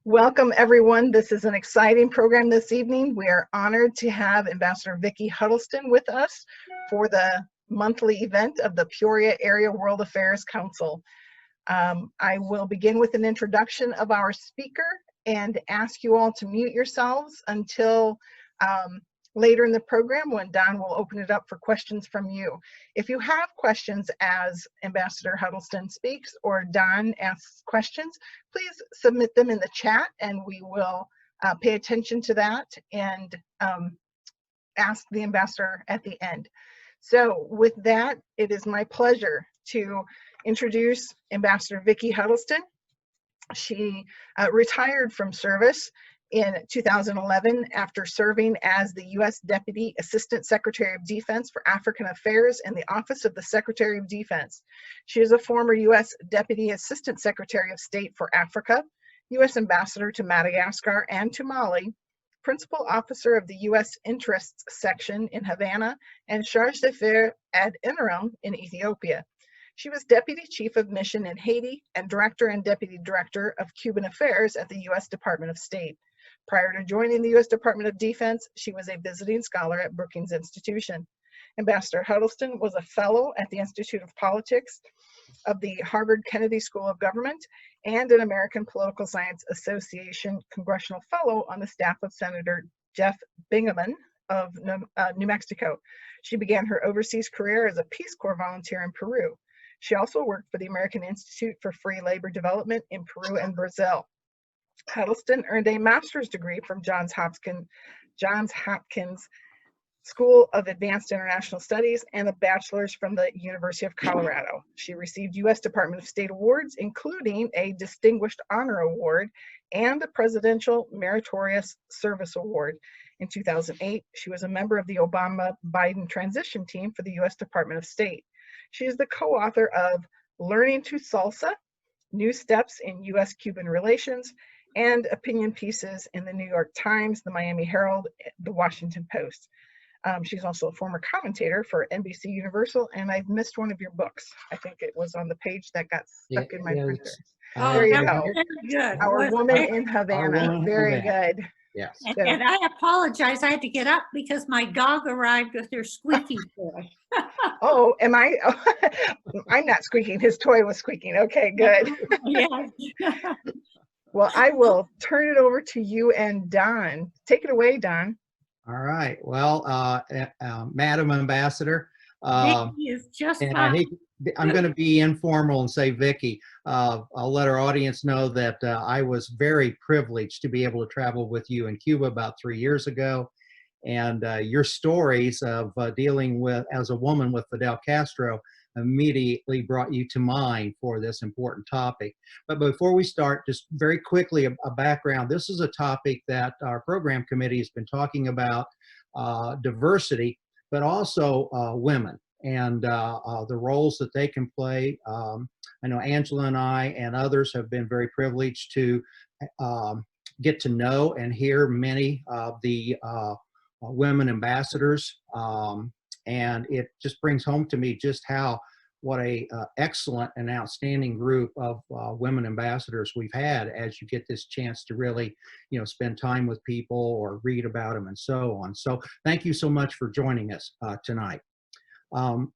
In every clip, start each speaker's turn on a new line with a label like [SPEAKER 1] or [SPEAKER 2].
[SPEAKER 1] Welcome, everyone. This is an exciting program this evening. We are honored to have Ambassador Vicki Huddleston with us for the monthly event of the Peoria Area World Affairs Council. I will begin with an introduction of our speaker and ask you all to mute yourselves until later in the program when Don will open it up for questions from you. If you have questions as Ambassador Huddleston speaks or Don asks questions, please submit them in the chat and we will pay attention to that and ask the ambassador at the end. So with that, it is my pleasure to introduce Ambassador Vicki Huddleston. She retired from service in 2011 after serving as the U.S. Deputy Assistant Secretary of Defense for African Affairs in the Office of the Secretary of Defense. She is a former U.S. Deputy Assistant Secretary of State for Africa, U.S. Ambassador to Madagascar and to Mali, Principal Officer of the U.S. Interests Section in Havana, and Charge d'Affaires ad interim in Ethiopia. She was Deputy Chief of Mission in Haiti and Director and Deputy Director of Cuban Affairs at the U.S. Department of State. Prior to joining the U.S. Department of Defense, she was a visiting scholar at Brookings Institution. Ambassador Huddleston was a fellow at the Institute of Politics of the Harvard Kennedy School of Government and an American Political Science Association Congressional Fellow on the staff of Senator Jeff Bingaman of New Mexico. She began her overseas career as a Peace Corps volunteer in Peru. She also worked for the American Institute for Free Labor Development in Peru and Brazil. Huddleston earned a master's degree from Johns Hopkins School of Advanced International Studies and a bachelor's from the University of Colorado. She received U.S. Department of State awards, including a Distinguished Honor Award and the Presidential Meritorious Service Award. In 2008, she was a member of the Obama-Biden transition team for the U.S. Department of State. She is the co-author of Learning to Salsa, New Steps in U.S.-Cuban Relations, and opinion pieces in the New York Times, the Miami Herald, the Washington Post. She's also a former commentator for NBC Universal, and I've missed one of your books. I think it was on the page that got stuck in my printer. There you go.
[SPEAKER 2] Good.
[SPEAKER 1] Our Woman in Havana. Very good.
[SPEAKER 3] Yes.
[SPEAKER 2] And I apologize. I had to get up because my dog arrived with her squeaky toy.
[SPEAKER 1] Oh, am I? I'm not squeaking. His toy was squeaking. Okay, good.
[SPEAKER 2] Yes.
[SPEAKER 1] Well, I will turn it over to you and Don. Take it away, Don.
[SPEAKER 3] All right. Well, Madam Ambassador,
[SPEAKER 2] Vicki is just
[SPEAKER 3] and
[SPEAKER 2] fine.
[SPEAKER 3] I'm going to be informal and say Vicki. I'll let our audience know that I was very privileged to be able to travel with you in Cuba about 3 years ago. And your stories of dealing with, as a woman with Fidel Castro, immediately brought you to mind for this important topic. But before we start, just very quickly a background. This is a topic that our program committee has been talking about, diversity, but also women and the roles that they can play. I know Angela and I and others have been very privileged to get to know and hear many of the women ambassadors, and it just brings home to me just what a excellent and outstanding group of women ambassadors we've had as you get this chance to really, spend time with people or read about them and so on. So thank you so much for joining us tonight. I'm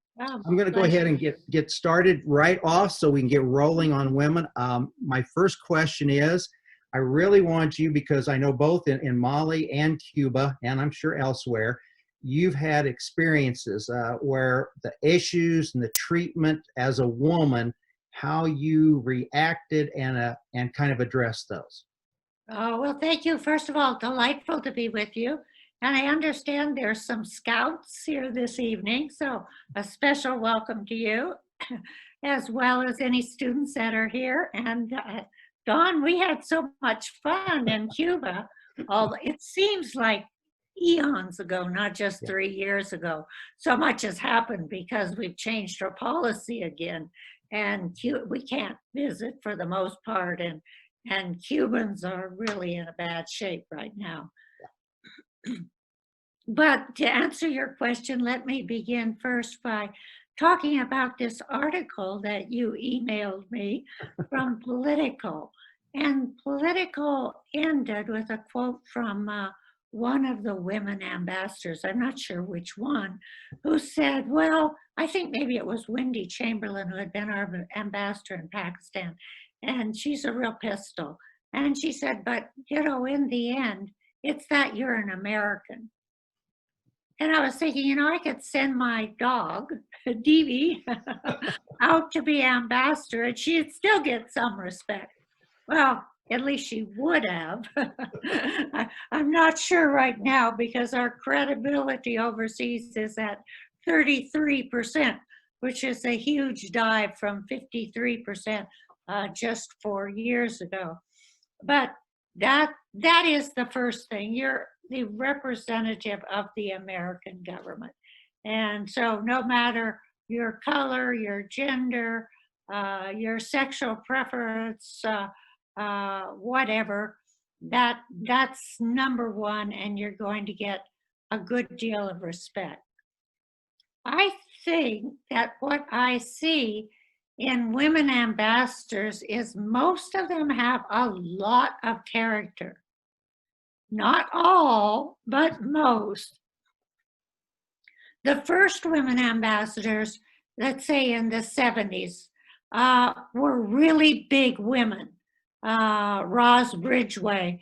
[SPEAKER 3] going to go ahead and get started right off so we can get rolling on women. My first question is, I really want you, because I know both in Mali and Cuba, and I'm sure elsewhere, you've had experiences where the issues and the treatment as a woman, how you reacted and kind of addressed those.
[SPEAKER 2] Oh, well, thank you. First of all, delightful to be with you. And I understand there's some scouts here this evening, so a special welcome to you, as well as any students that are here. And Dawn, we had so much fun in Cuba. It seems like eons ago, not just 3 years ago. So much has happened because we've changed our policy again, and we can't visit for the most part, and Cubans are really in a bad shape right now. But to answer your question, let me begin first by talking about this article that you emailed me from Politico. And Political ended with a quote from one of the women ambassadors, I'm not sure which one, who said, well, I think maybe it was Wendy Chamberlain, who had been our ambassador in Pakistan, and she's a real pistol. And she said, but you know, in the end, it's that you're an American. And I was thinking, you know, I could send my dog, Deevee, out to be ambassador, and she'd still get some respect. Well, at least she would have. I'm not sure right now because our credibility overseas is at 33%, which is a huge dive from 53% just 4 years ago. But that is the first thing. You're the representative of the American government. And so no matter your color, your gender, your sexual preference, whatever, that's number one, and you're going to get a good deal of respect. I think that what I see in women ambassadors is most of them have a lot of character. Not all, but most. The first women ambassadors, let's say in the 70s, were really big women. Roz Bridgeway,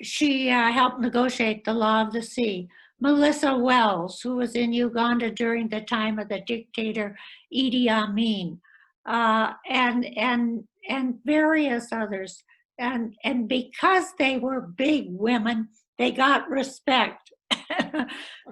[SPEAKER 2] she helped negotiate the law of the sea. Melissa Wells, who was in Uganda during the time of the dictator Idi Amin, and various others. And because they were big women, they got respect,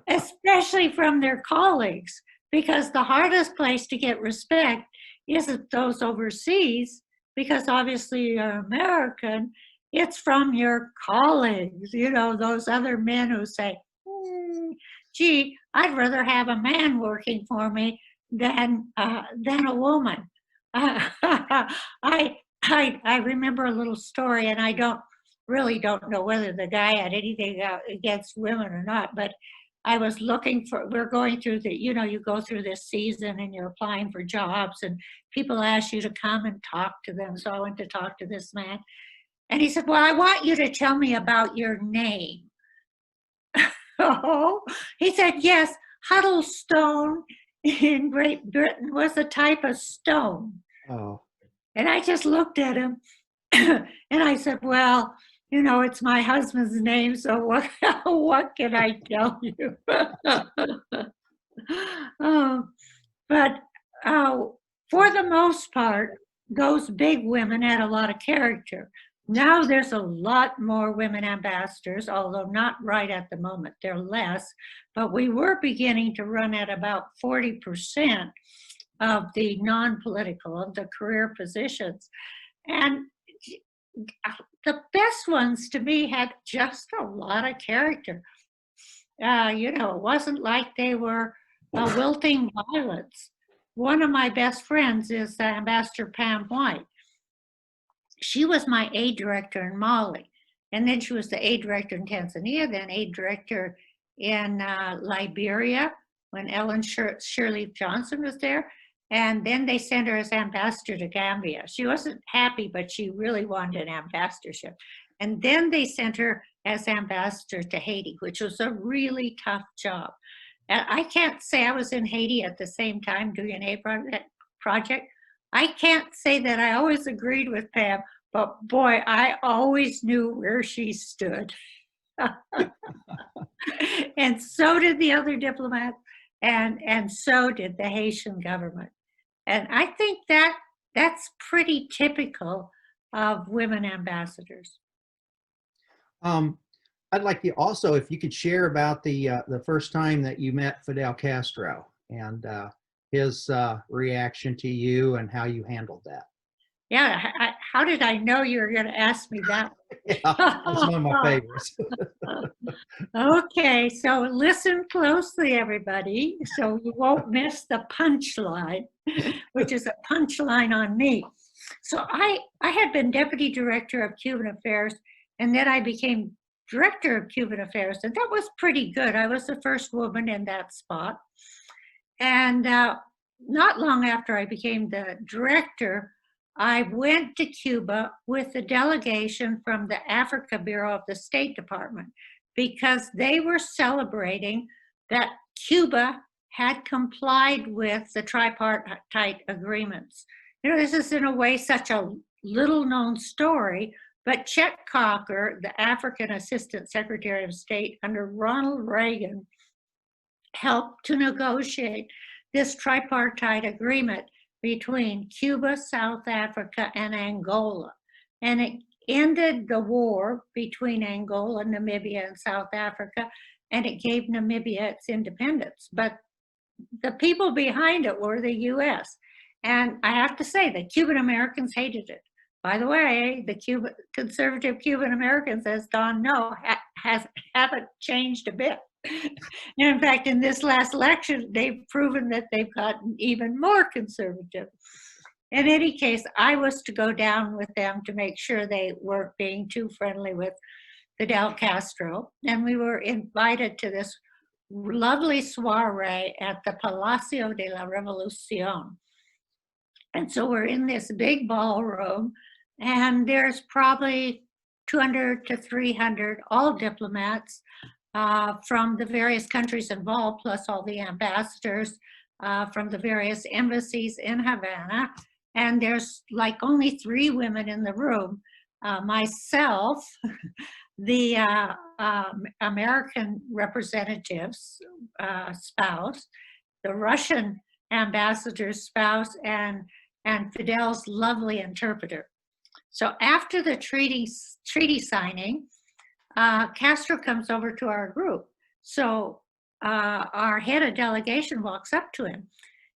[SPEAKER 2] especially from their colleagues, because the hardest place to get respect isn't those overseas, because obviously you're American, it's from your colleagues, you know, those other men who say, gee, I'd rather have a man working for me than a woman. I remember a little story, and I don't know whether the guy had anything against women or not, but I was looking for, we're going through the, you know, you go through this season and you're applying for jobs and people ask you to come and talk to them. So I went to talk to this man and he said, well, I want you to tell me about your name. Oh, he said, yes, Huddleston in Great Britain was a type of stone.
[SPEAKER 3] Oh.
[SPEAKER 2] And I just looked at him and I said, well, you know, it's my husband's name, so what can I tell you? But for the most part, those big women had a lot of character. Now there's a lot more women ambassadors, although not right at the moment. They're less, but we were beginning to run at about 40% of the non-political, of the career positions. And the best ones to me had just a lot of character. You know, it wasn't like they were wilting violets. One of my best friends is Ambassador Pam White. She was my aid director in Mali, and then she was the aid director in Tanzania, then aid director in Liberia when Ellen Shirley Johnson was there. And then they sent her as ambassador to Gambia. She wasn't happy, but she really wanted an ambassadorship. And then they sent her as ambassador to Haiti, which was a really tough job. And I can't say I was in Haiti at the same time doing an aid project. I can't say that I always agreed with Pam, but boy, I always knew where she stood. And so did the other diplomats, and so did the Haitian government. And I think that's pretty typical of women ambassadors.
[SPEAKER 3] I'd like you also, if you could share about the first time that you met Fidel Castro and his reaction to you and how you handled that.
[SPEAKER 2] Yeah, how did I know you were going to ask me that?
[SPEAKER 3] Yeah, that's one of my favorites.
[SPEAKER 2] Okay, so listen closely, everybody, so you won't miss the punchline, which is a punchline on me. So I had been deputy director of Cuban Affairs, and then I became director of Cuban Affairs, and that was pretty good. I was the first woman in that spot. And not long after I became the director, I went to Cuba with a delegation from the Africa Bureau of the State Department because they were celebrating that Cuba had complied with the tripartite agreements. You know, this is in a way such a little known story, but Chet Cocker, the African Assistant Secretary of State under Ronald Reagan, helped to negotiate this tripartite agreement between Cuba, South Africa, and Angola. And it ended the war between Angola, Namibia, and South Africa, and it gave Namibia its independence. But the people behind it were the US. And I have to say, the Cuban Americans hated it. By the way, the conservative Cuban Americans, as Don knows, haven't changed a bit. In fact, in this last election, they've proven that they've gotten even more conservative. In any case, I was to go down with them to make sure they weren't being too friendly with Fidel Castro. And we were invited to this lovely soiree at the Palacio de la Revolucion. And so we're in this big ballroom, and there's probably 200 to 300, all diplomats from the various countries involved, plus all the ambassadors from the various embassies in Havana. And there's like only 3 women in the room, myself, the American representative's spouse, the Russian ambassador's spouse, and Fidel's lovely interpreter. So after the treaty signing, Castro comes over to our group. So our head of delegation walks up to him.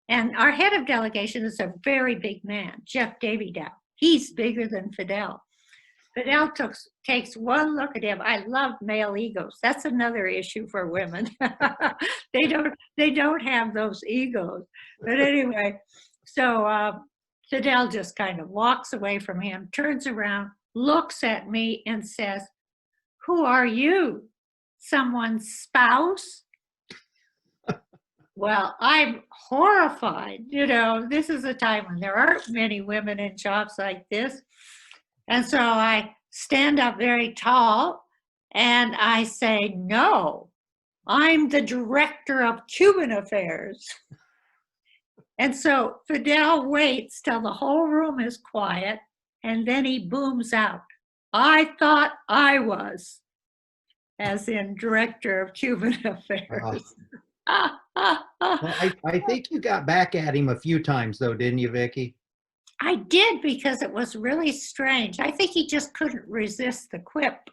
[SPEAKER 2] And our head of delegation is a very big man, Jeff Davidow. He's bigger than Fidel. Fidel takes one look at him. I love male egos. That's another issue for women. They don't have those egos. But anyway, so Fidel just kind of walks away from him, turns around, looks at me and says, "Who are you? Someone's spouse?" Well, I'm horrified. You know, this is a time when there aren't many women in jobs like this. And so I stand up very tall and I say, "No, I'm the director of Cuban affairs." And so Fidel waits till the whole room is quiet, and then he booms out, "I thought I was," as in director of Cuban affairs.
[SPEAKER 3] Well, I think you got back at him a few times, though, didn't you, Vicki?
[SPEAKER 2] I did, because it was really strange. I think he just couldn't resist the quip,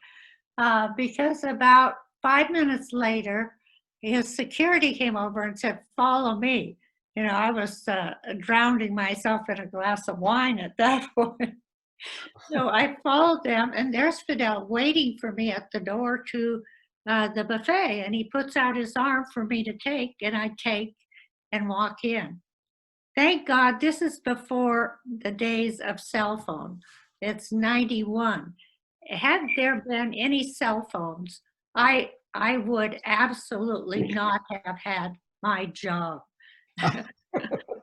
[SPEAKER 2] because about 5 minutes later, his security came over and said, "Follow me." You know, I was drowning myself in a glass of wine at that point. So I followed them, and there's Fidel waiting for me at the door to the buffet, and he puts out his arm for me to take, and I take and walk in. Thank God this is before the days of cell phone. It's 91. Had there been any cell phones, I would absolutely not have had my job.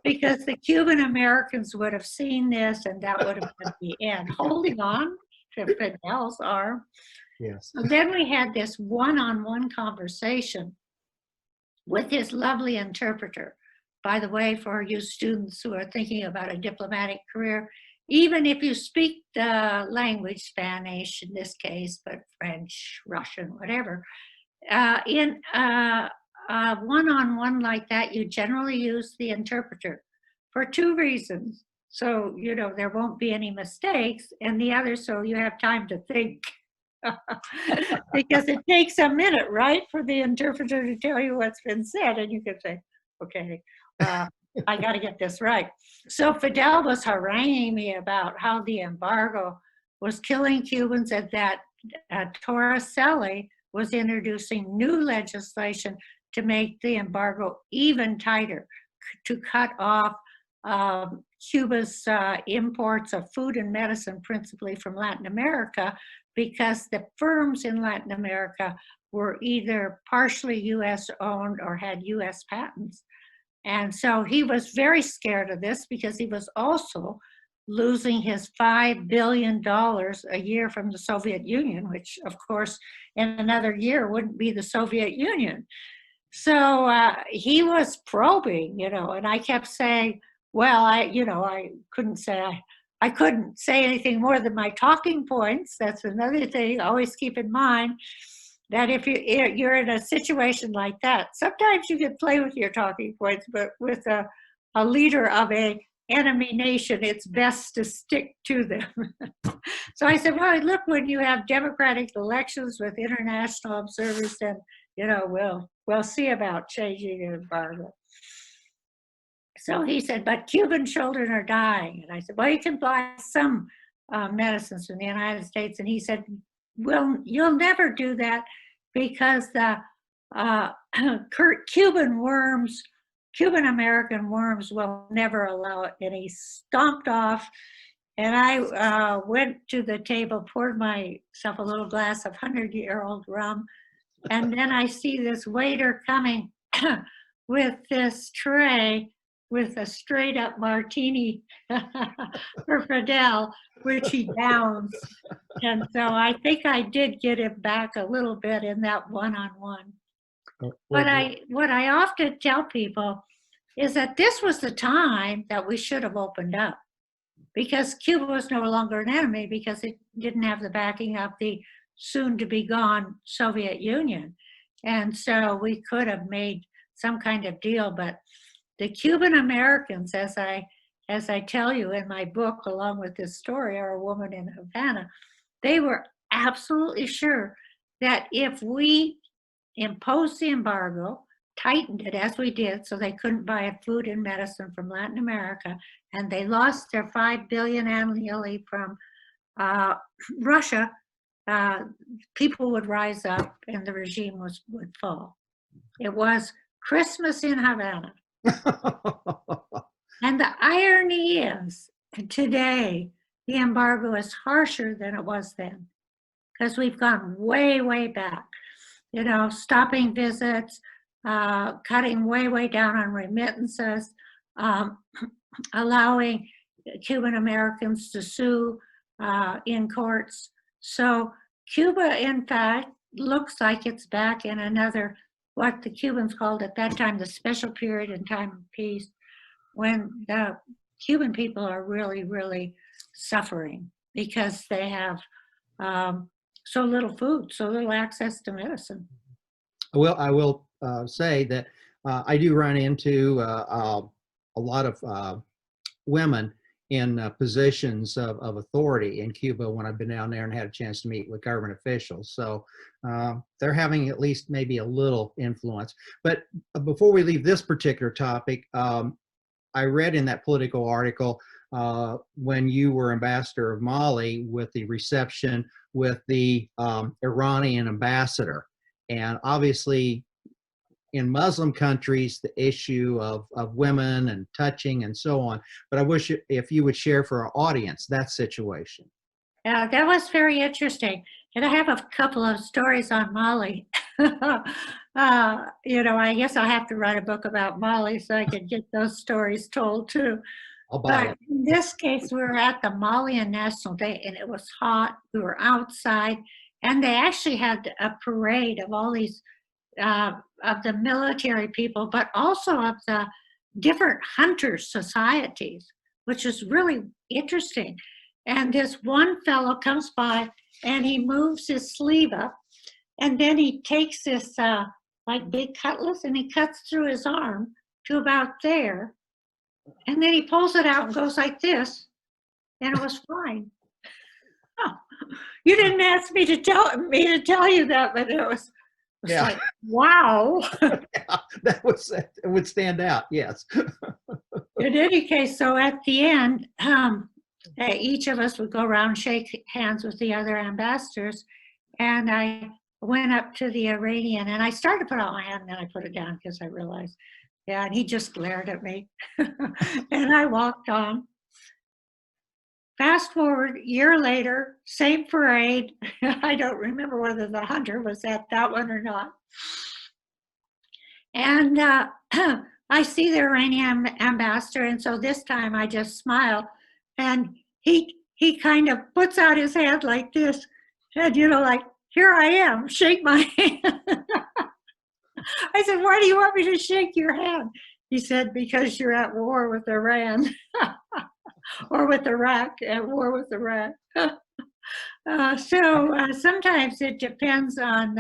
[SPEAKER 2] Because the Cuban Americans would have seen this, and that would have been the end. Holding on to Fidel's arm.
[SPEAKER 3] Yes.
[SPEAKER 2] So then we had this one-on-one conversation with his lovely interpreter. By the way, for you students who are thinking about a diplomatic career, even if you speak the language, Spanish in this case, but French, Russian, whatever, in one-on-one like that, you generally use the interpreter for 2 reasons. So, you know, there won't be any mistakes, and the other, so you have time to think. Because it takes a minute, right, for the interpreter to tell you what's been said, and you can say, "Okay, I got to get this right." So Fidel was haranguing me about how the embargo was killing Cubans, and that Torricelli was introducing new legislation to make the embargo even tighter, to cut off Cuba's imports of food and medicine, principally from Latin America, because the firms in Latin America were either partially US owned or had US patents. And so he was very scared of this, because he was also losing his $5 billion a year from the Soviet Union, which of course in another year wouldn't be the Soviet Union. So he was probing, and I kept saying, well, I couldn't say, I couldn't say anything more than my talking points. That's another thing. Always keep in mind that if you're in a situation like that, sometimes you can play with your talking points, but with a leader of a enemy nation, it's best to stick to them. So I said, well, look, when you have democratic elections with international observers, then, we'll see about changing the embargo. So he said, but Cuban children are dying. And I said, well, you can buy some medicines from the United States. And he said, well, you'll never do that because the Cuban American worms will never allow it. And he stomped off. And I went to the table, poured myself a little glass of 100-year-old rum. And then I see this waiter coming with this tray with a straight up martini for Fidel, which he downs. And so I think I did get him back a little bit in that one-on-one. What I often tell people is that this was the time that we should have opened up, because Cuba was no longer an enemy because it didn't have the backing of the soon to be gone Soviet Union. And so we could have made some kind of deal, but the Cuban Americans, as I tell you in my book, along with this story, or A Woman in Havana, they were absolutely sure that if we imposed the embargo, tightened it as we did, so they couldn't buy food and medicine from Latin America, and they lost their $5 billion annually from Russia, people would rise up and the regime would fall. It was Christmas in Havana. And the irony is, today, the embargo is harsher than it was then, because we've gone way, way back. Stopping visits, cutting way, way down on remittances, allowing Cuban Americans to sue in courts. So Cuba, in fact, looks like it's back in another, what the Cubans called at that time, the special period in time of peace, when the Cuban people are really, really suffering because they have so little food, so little access to medicine.
[SPEAKER 3] Well, I will say that I do run into a lot of women in positions of authority in Cuba when I've been down there and had a chance to meet with government officials. So they're having at least maybe a little influence. But before we leave this particular topic, I read in that Politico article when you were ambassador of Mali with the reception with the Iranian ambassador. And obviously, in Muslim countries, the issue of women and touching and so on. But I wish if you would share for our audience that situation.
[SPEAKER 2] Yeah, that was very interesting. And I have a couple of stories on Mali. I guess I'll have to write a book about Mali so I can get those stories told too. But in this case, we were at the Malian National Day and it was hot. We were outside and they actually had a parade of all these of the military people, but also of the different hunter societies, which is really interesting. And this one fellow comes by and he moves his sleeve up and then he takes this like big cutlass and he cuts through his arm to about there. And then he pulls it out and goes like this, and it was fine. Oh, you didn't ask me to tell you that, but it was like, wow.
[SPEAKER 3] Yeah, it would stand out, yes.
[SPEAKER 2] In any case, so at the end, each of us would go around and shake hands with the other ambassadors, and I went up to the Iranian, and I started to put out my hand, and then I put it down because I realized, and he just glared at me, and I walked on. Fast forward, a year later, same parade. I don't remember whether the hunter was at that one or not. And I see the Iranian ambassador, and so this time I just smile. And he kind of puts out his hand like this, and like, here I am, shake my hand. I said, why do you want me to shake your hand? He said, because you're at war with Iran or with Iraq, at war with Iraq. Sometimes it depends on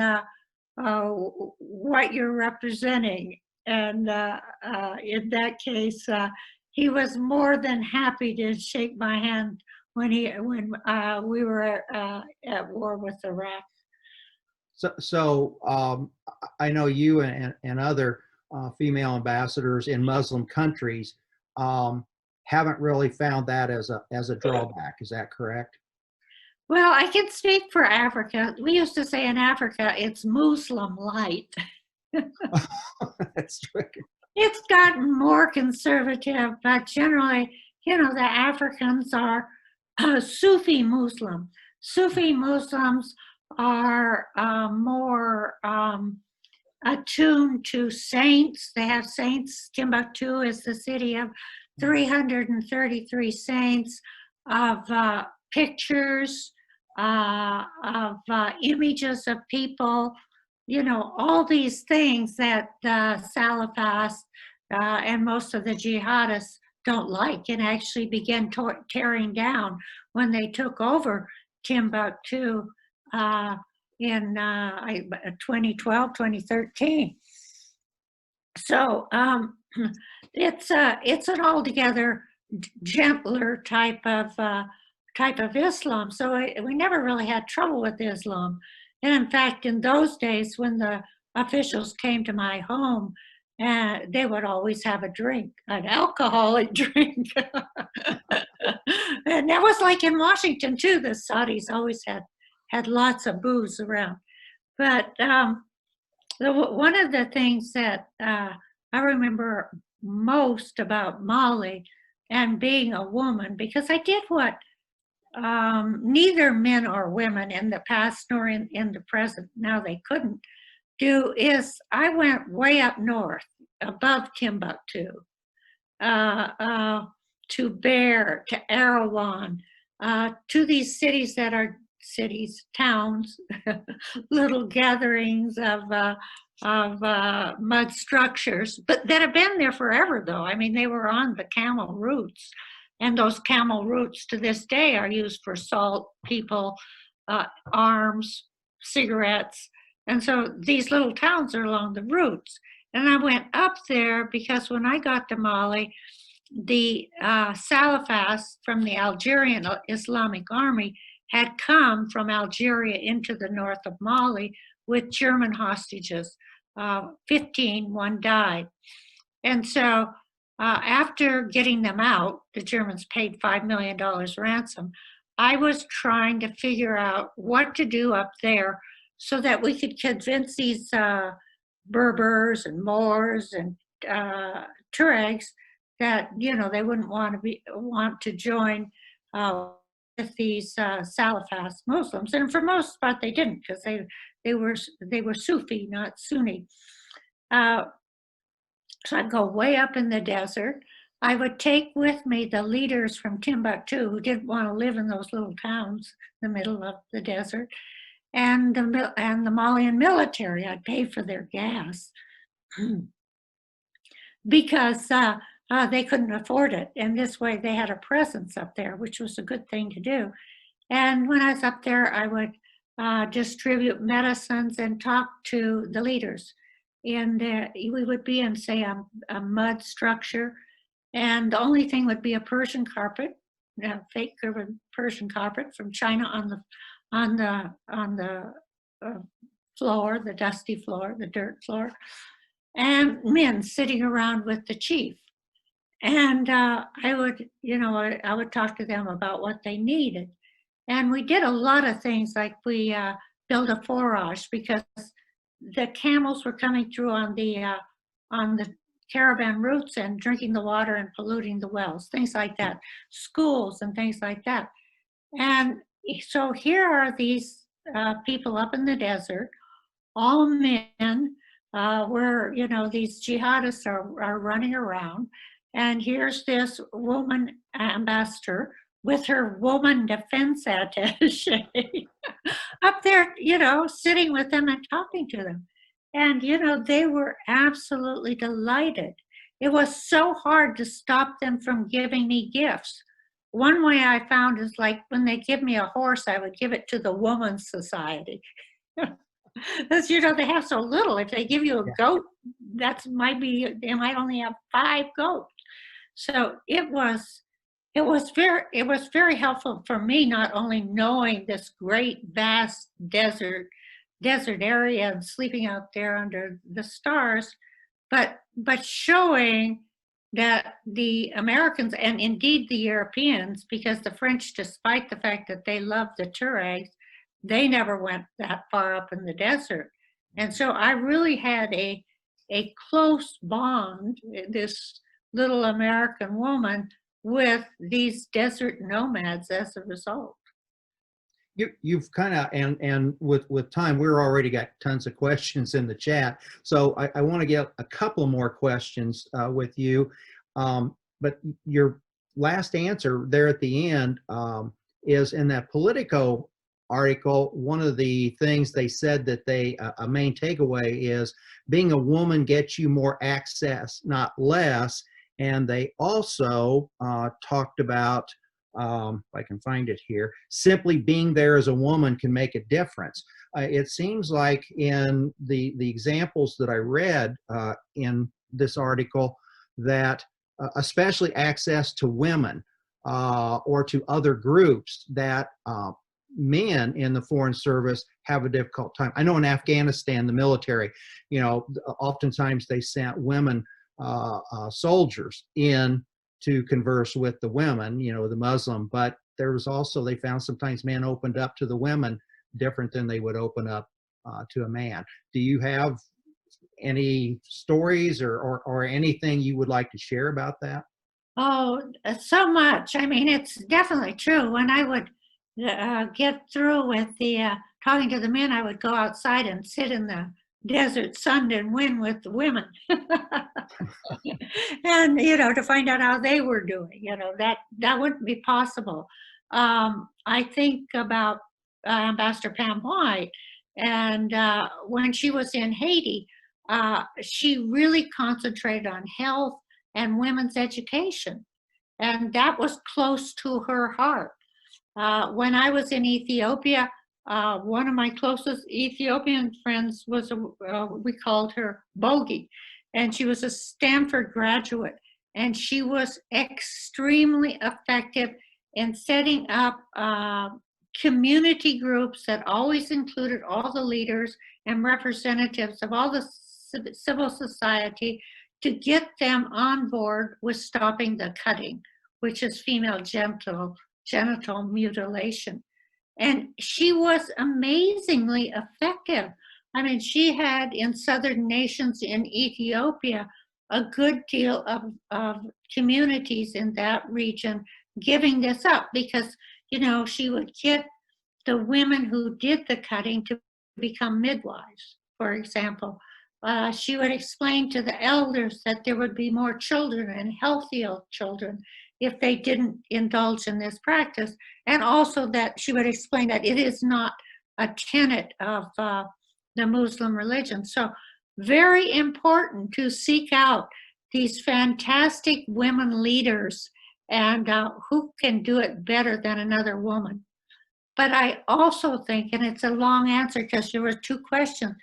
[SPEAKER 2] what you're representing. And in that case, he was more than happy to shake my hand when we were at war with Iraq.
[SPEAKER 3] So I know you and other female ambassadors in Muslim countries haven't really found that as a drawback. Is that correct?
[SPEAKER 2] Well, I can speak for Africa. We used to say in Africa, it's Muslim light.
[SPEAKER 3] That's true.
[SPEAKER 2] It's gotten more conservative, but generally, the Africans are Sufi Muslim. Sufi Muslims are more attuned to saints. They have saints. Timbuktu is the city of 333 saints, of pictures, of images of people, all these things that Salafists and most of the jihadists don't like, and actually began tearing down when they took over Timbuktu in 2012, 2013. So it's an altogether gentler type of Islam. So we never really had trouble with Islam. And in fact, in those days, when the officials came to my home, they would always have a drink, an alcoholic drink. And that was like in Washington too. The Saudis always had lots of booze around. But one of the things that I remember most about Mali and being a woman, because I did what neither men or women in the past nor in the present, now they couldn't do, is I went way up north above Timbuktu to Bear, to Erewhon, to these cities that are towns, little gatherings of mud structures, but that have been there forever though. I mean, they were on the camel routes, and those camel routes to this day are used for salt, people, arms, cigarettes. And so these little towns are along the routes. And I went up there because when I got to Mali, the Salafists from the Algerian Islamic Army had come from Algeria into the north of Mali with German hostages. 15, one died. And so after getting them out, the Germans paid $5 million ransom. I was trying to figure out what to do up there so that we could convince these Berbers and Moors and Tuaregs that they wouldn't want to join with these Salafist Muslims, and for most part they didn't, because they were Sufi, not Sunni. So I'd go way up in the desert. I would take with me the leaders from Timbuktu who didn't want to live in those little towns in the middle of the desert, and the Malian military. I'd pay for their gas because they couldn't afford it. And this way they had a presence up there, which was a good thing to do. And when I was up there, I would distribute medicines and talk to the leaders. And we would be in, say, a mud structure, and the only thing would be a Persian carpet, a fake Persian carpet from China on the floor, the dusty floor, the dirt floor, and men sitting around with the chief. And I would talk to them about what they needed. And we did a lot of things, like we built a forage because the camels were coming through on the caravan routes and drinking the water and polluting the wells, things like that, schools and things like that. And so here are these people up in the desert, all men, where these jihadists are running around. And here's this woman ambassador with her woman defense attaché up there, sitting with them and talking to them. And, they were absolutely delighted. It was so hard to stop them from giving me gifts. One way I found is like when they give me a horse, I would give it to the Woman's Society. Because, they have so little. If they give you a goat, they might only have 5 goats. So it was very helpful for me, not only knowing this great, vast desert area and sleeping out there under the stars, but showing that the Americans, and indeed the Europeans, because the French, despite the fact that they loved the Tuaregs, they never went that far up in the desert. And so I really had a close bond, this little American woman, with these desert nomads as a result.
[SPEAKER 3] You've kind of, and with time, we're already got tons of questions in the chat. So I want to get a couple more questions with you. But your last answer there at the end is in that Politico article. One of the things they said that a main takeaway is being a woman gets you more access, not less. And they also talked about, if I can find it here, simply being there as a woman can make a difference. It seems like in the examples that I read in this article that especially access to women or to other groups that men in the Foreign Service have a difficult time. I know in Afghanistan, the military, oftentimes they sent women soldiers in to converse with the women, the Muslim, but there was also, they found sometimes men opened up to the women different than they would open up to a man. Do you have any stories or anything you would like to share about that?
[SPEAKER 2] Oh, so much. I mean, it's definitely true. When I would get through with the talking to the men, I would go outside and sit in the desert sun and wind with the women. And, to find out how they were doing, that wouldn't be possible. I think about Ambassador Pam White, and when she was in Haiti, she really concentrated on health and women's education, and that was close to her heart. When I was in Ethiopia, one of my closest Ethiopian friends was, we called her Bogie, and she was a Stanford graduate, and she was extremely effective in setting up community groups that always included all the leaders and representatives of all the civil society to get them on board with stopping the cutting, which is female genital mutilation. And she was amazingly effective. I mean, she had in southern nations in Ethiopia a good deal of communities in that region giving this up because, she would get the women who did the cutting to become midwives, for example. She would explain to the elders that there would be more children and healthier children if they didn't indulge in this practice. And also that she would explain that it is not a tenet of the Muslim religion. So very important to seek out these fantastic women leaders and who can do it better than another woman. But I also think, and it's a long answer because there were 2 questions,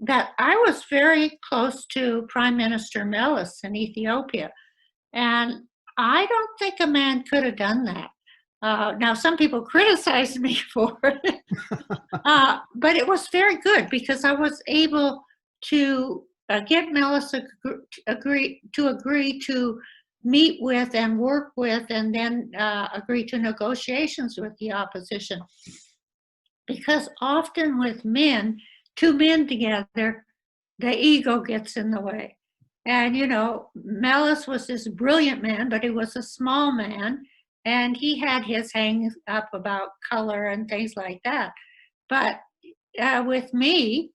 [SPEAKER 2] that I was very close to Prime Minister Meles in Ethiopia. And I don't think a man could have done that. Now, some people criticized me for it, but it was very good because I was able to get Meles to agree to meet with and work with and then agree to negotiations with the opposition. Because often with men, 2 men together, the ego gets in the way. And, Meles was this brilliant man, but he was a small man, and he had his hangs up about color and things like that. But with me,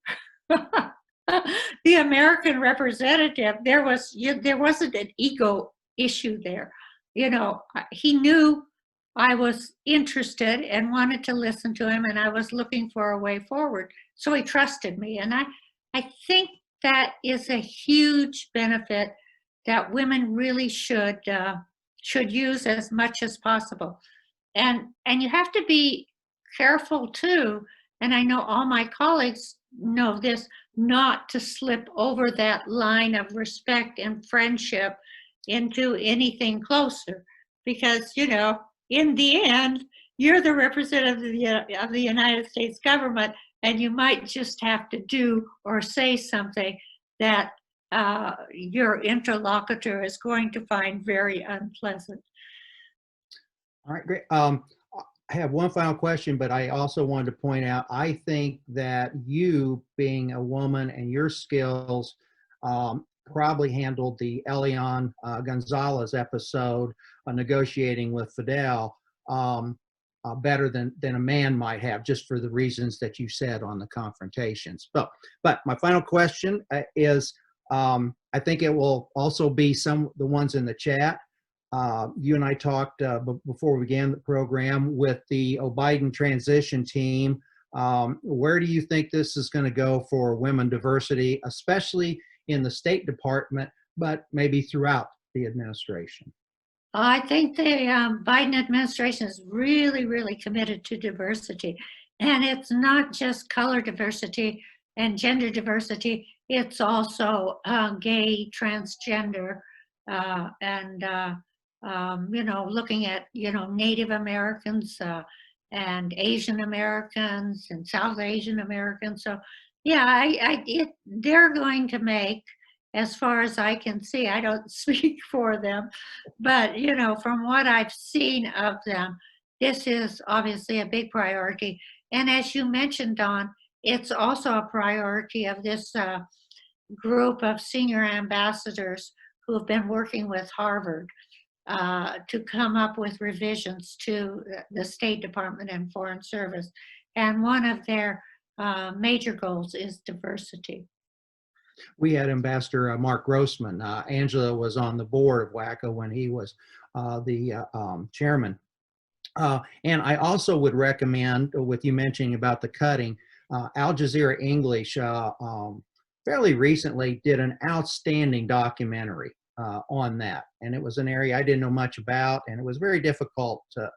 [SPEAKER 2] the American representative, there wasn't an ego issue there. He knew I was interested and wanted to listen to him, and I was looking for a way forward. So he trusted me. And I think that is a huge benefit that women really should use as much as possible. And you have to be careful too, and I know all my colleagues know this, not to slip over that line of respect and friendship into anything closer. Because, you know, in the end, you're the representative of the United States government, and you might just have to do or say something that your interlocutor is going to find very unpleasant.
[SPEAKER 3] All right, great. I have one final question, but I also wanted to point out, I think that you, being a woman and your skills, probably handled the Elian Gonzalez episode, negotiating with Fidel, better than a man might have, just for the reasons that you said on the confrontations. But my final question is, I think it will also be the ones in the chat. You and I talked before we began the program with the Biden transition team. Where do you think this is going to go for women diversity, especially in the State Department, but maybe throughout the administration?
[SPEAKER 2] I think the Biden administration is really, really committed to diversity. And it's not just color diversity and gender diversity, it's also gay, transgender, and you know, looking at, you know, Native Americans and Asian Americans and South Asian Americans. So yeah, they're going to make, as far as I can see, I don't speak for them, but you know, from what I've seen of them, this is obviously a big priority. And as you mentioned, Dawn, it's also a priority of this group of senior ambassadors who have been working with Harvard to come up with revisions to the State Department and Foreign Service. And one of their major goals is diversity.
[SPEAKER 3] We had Ambassador Mark Grossman. Angela was on the board of WACA when he was the chairman. And I also would recommend, with you mentioning about the cutting, Al Jazeera English fairly recently did an outstanding documentary on that. And it was an area I didn't know much about, and it was very difficult to,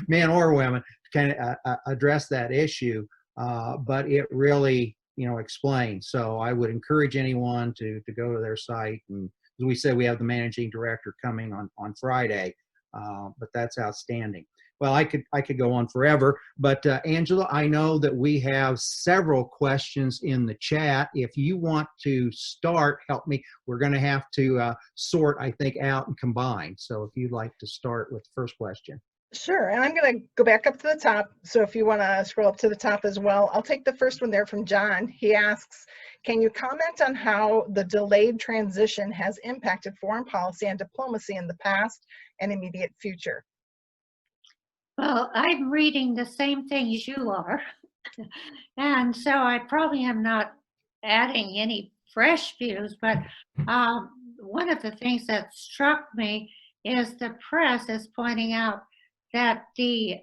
[SPEAKER 3] men or women, to kind of address that issue. But it really, you know, explained. So I would encourage anyone to go to their site. And as we said, we have the managing director coming on Friday, but that's outstanding. Well, I could go on forever, but Angela, I know that we have several questions in the chat. If you want to start, help me. We're going to have to sort, I think, out and combine. So if you'd like to start with the first question.
[SPEAKER 1] Sure, and I'm going to go back up to the top. So if you want to scroll up to the top as well, I'll take the first one there from John. He asks, can you comment on how the delayed transition has impacted foreign policy and diplomacy in the past and immediate future?
[SPEAKER 2] Well, I'm reading the same thing as you are. And so I probably am not adding any fresh views, but one of the things that struck me is the press is pointing out that the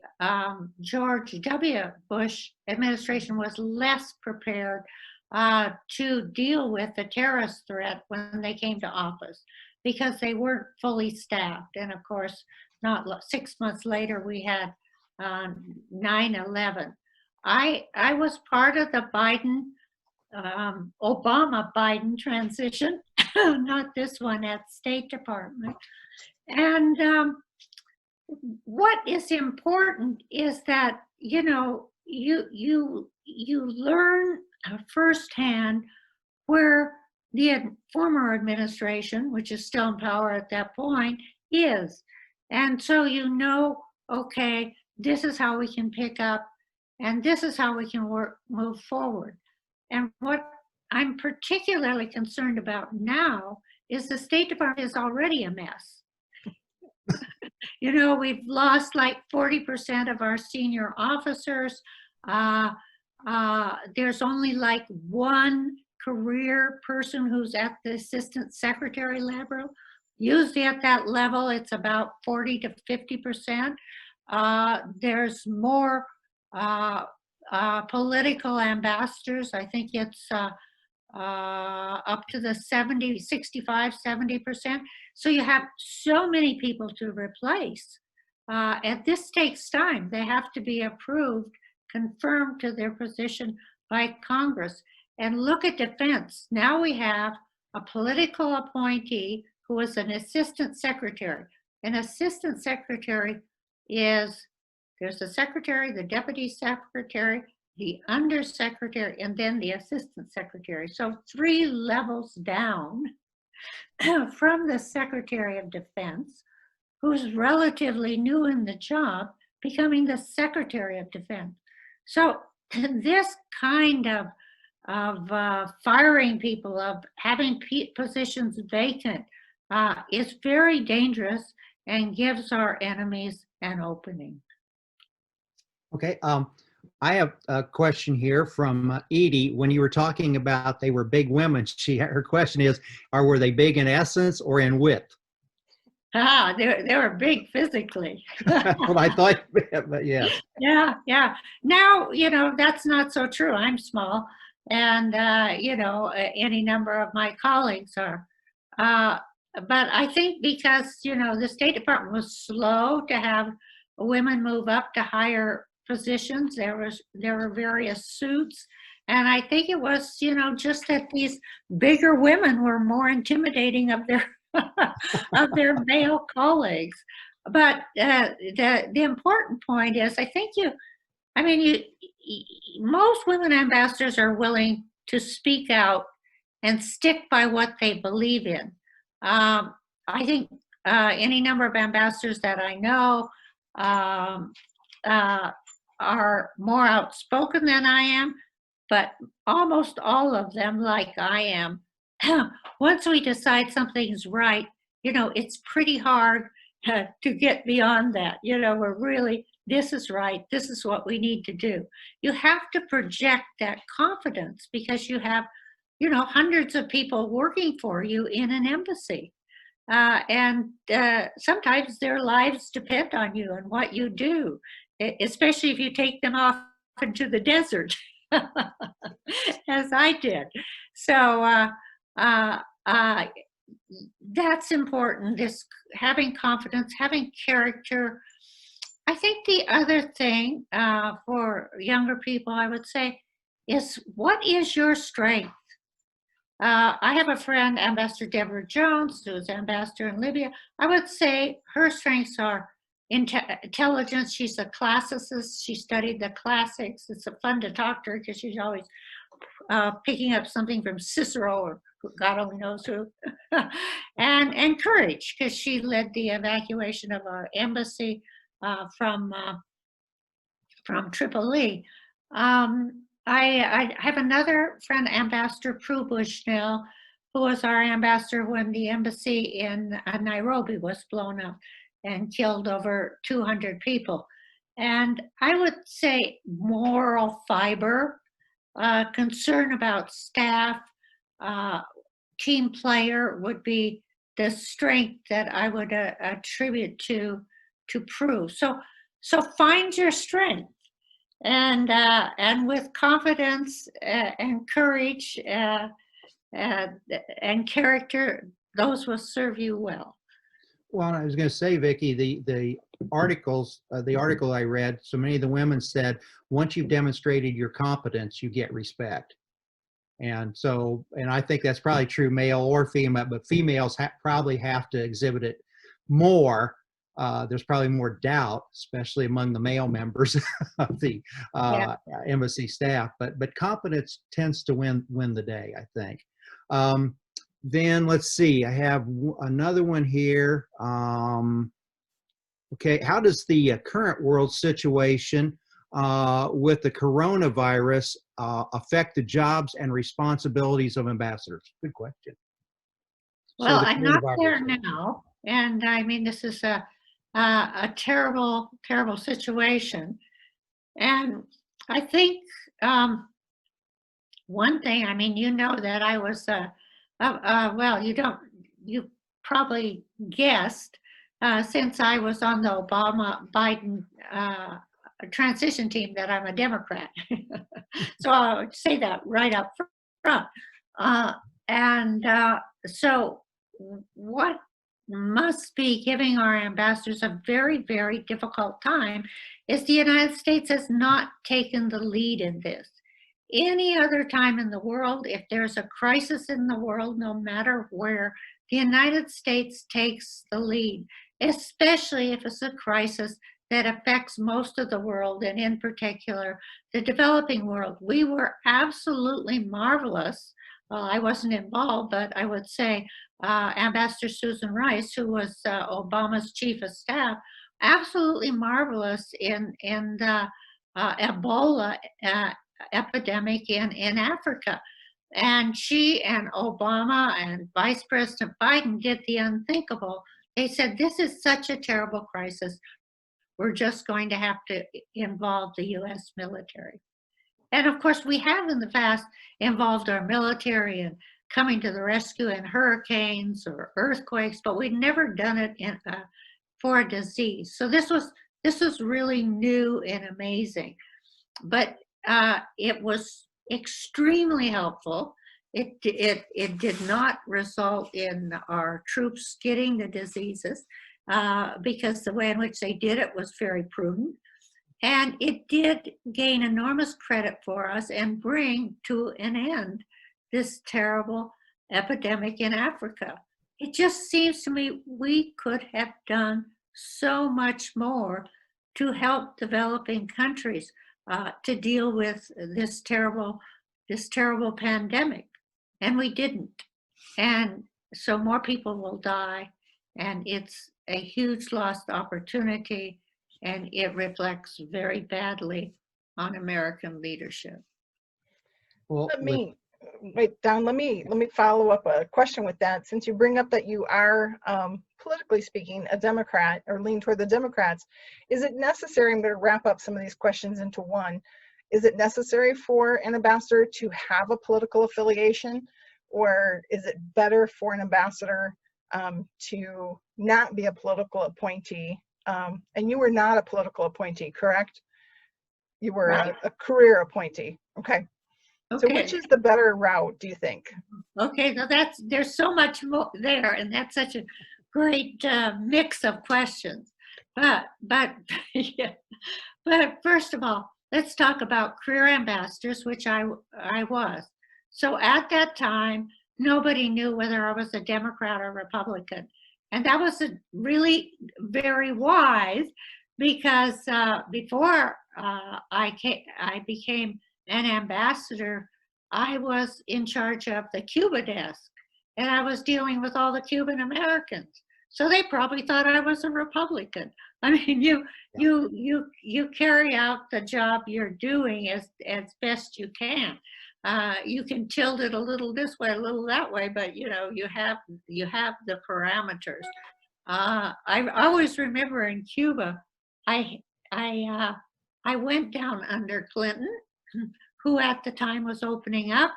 [SPEAKER 2] George W. Bush administration was less prepared to deal with the terrorist threat when they came to office because they weren't fully staffed. And of course, not 6 months later, we had 9/11. I was part of the Obama-Biden transition, not this one at State Department. And what is important is that, you know, you learn firsthand where the former administration, which is still in power at that point, is. And so you know, okay, this is how we can pick up, and this is how we can move forward. And what I'm particularly concerned about now is the State Department is already a mess. You know, we've lost like 40% of our senior officers. There's only like one career person who's at the assistant secretary level. usually at that level, it's about 40 to 50%. There's more political ambassadors. I think it's up to the 65, 70%. So you have so many people to replace. And this takes time. They have to be approved, confirmed to their position by Congress. And look at defense. Now we have a political appointee who is an assistant secretary. An assistant secretary is, there's the secretary, the deputy secretary, the undersecretary, and then the assistant secretary. So 3 levels down from the Secretary of Defense, who's relatively new in the job, becoming the Secretary of Defense. So this kind of firing people, of having positions vacant, is very dangerous and gives our enemies an opening.
[SPEAKER 3] Okay. I have a question here from Edie. When you were talking about they were big women, her question is, were they big in essence or in width?
[SPEAKER 2] They were big physically.
[SPEAKER 3] Well, I thought, but yes.
[SPEAKER 2] Yeah. Now, that's not so true. I'm small, and, any number of my colleagues are. But I think because, the State Department was slow to have women move up to higher positions, there were various suits. And I think it was, just that these bigger women were more intimidating of their of their male colleagues. But the important point is, I think most women ambassadors are willing to speak out and stick by what they believe in. I think any number of ambassadors that I know are more outspoken than I am, but almost all of them, like I am, once we decide something's right, it's pretty hard to get beyond that. We're really, this is right, this is what we need to do. You have to project that confidence because you have, hundreds of people working for you in an embassy. And sometimes their lives depend on you and what you do, especially if you take them off into the desert, as I did. So that's important, this having confidence, having character. I think the other thing for younger people, I would say, is what is your strength? I have a friend, Ambassador Deborah Jones, who is ambassador in Libya. I would say her strengths are intelligence. She's a classicist. She studied the classics. It's fun to talk to her because she's always picking up something from Cicero or God only knows who. and courage, because she led the evacuation of our embassy from Tripoli. I have another friend, Ambassador Prue Bushnell, who was our ambassador when the embassy in Nairobi was blown up and killed over 200 people. And I would say moral fiber, concern about staff, team player would be the strength that I would attribute to Prue. So find your strength. And with confidence and courage and character, those will serve you well.
[SPEAKER 3] Well, I was going to say, Vicki, the article I read, so many of the women said, once you've demonstrated your competence, you get respect. And I think that's probably true, male or female, but females probably have to exhibit it more. There's probably more doubt, especially among the male members of the embassy staff. But competence tends to win the day, I think. Then let's see. I have another one here. Okay, how does the current world situation with the coronavirus affect the jobs and responsibilities of ambassadors? Good question.
[SPEAKER 2] Well, I'm not there now, and I mean this is a terrible, terrible situation. And I think one thing, I mean, that I was, well, you probably guessed, since I was on the Obama-Biden transition team, that I'm a Democrat. So I would say that right up front. So what must be giving our ambassadors a very, very difficult time is the United States has not taken the lead in this. Any other time in the world, if there's a crisis in the world, no matter where, the United States takes the lead, especially if it's a crisis that affects most of the world, and in particular, the developing world. We were absolutely marvelous. Well, I wasn't involved, but I would say Ambassador Susan Rice, who was Obama's chief of staff, absolutely marvelous in the Ebola epidemic in Africa. And she and Obama and Vice President Biden did the unthinkable. They said, this is such a terrible crisis. We're just going to have to involve the US military. And of course, we have in the past involved our military in coming to the rescue in hurricanes or earthquakes, but we've never done it for a disease. So this was really new and amazing. But it was extremely helpful. It did not result in our troops getting the diseases because the way in which they did it was very prudent. And it did gain enormous credit for us and bring to an end this terrible epidemic in Africa. It just seems to me we could have done so much more to help developing countries to deal with this terrible pandemic, and we didn't. And so more people will die, and it's a huge lost opportunity, and it reflects very badly on American leadership.
[SPEAKER 3] Well,
[SPEAKER 1] Let me follow up a question with that. Since you bring up that you are, politically speaking, a Democrat or lean toward the Democrats, is it necessary, I'm going to wrap up some of these questions into one, is it necessary for an ambassador to have a political affiliation, or is it better for an ambassador to not be a political appointee? And you were not a political appointee, correct? You were
[SPEAKER 2] Right.
[SPEAKER 1] a career appointee. Okay. So
[SPEAKER 2] Okay.
[SPEAKER 1] which is the better route, do you think?
[SPEAKER 2] Okay, so there's so much more there, and that's such a great mix of questions. But yeah. But first of all, let's talk about career ambassadors, which I was. So at that time, nobody knew whether I was a Democrat or Republican, and that was really very wise, because before I became an ambassador, I was in charge of the Cuba desk, and I was dealing with all the Cuban Americans. So they probably thought I was a Republican. I mean, you carry out the job you're doing as best you can. You can tilt it a little this way, a little that way, but you have the parameters. I always remember in Cuba, I went down under Clinton, who at the time was opening up.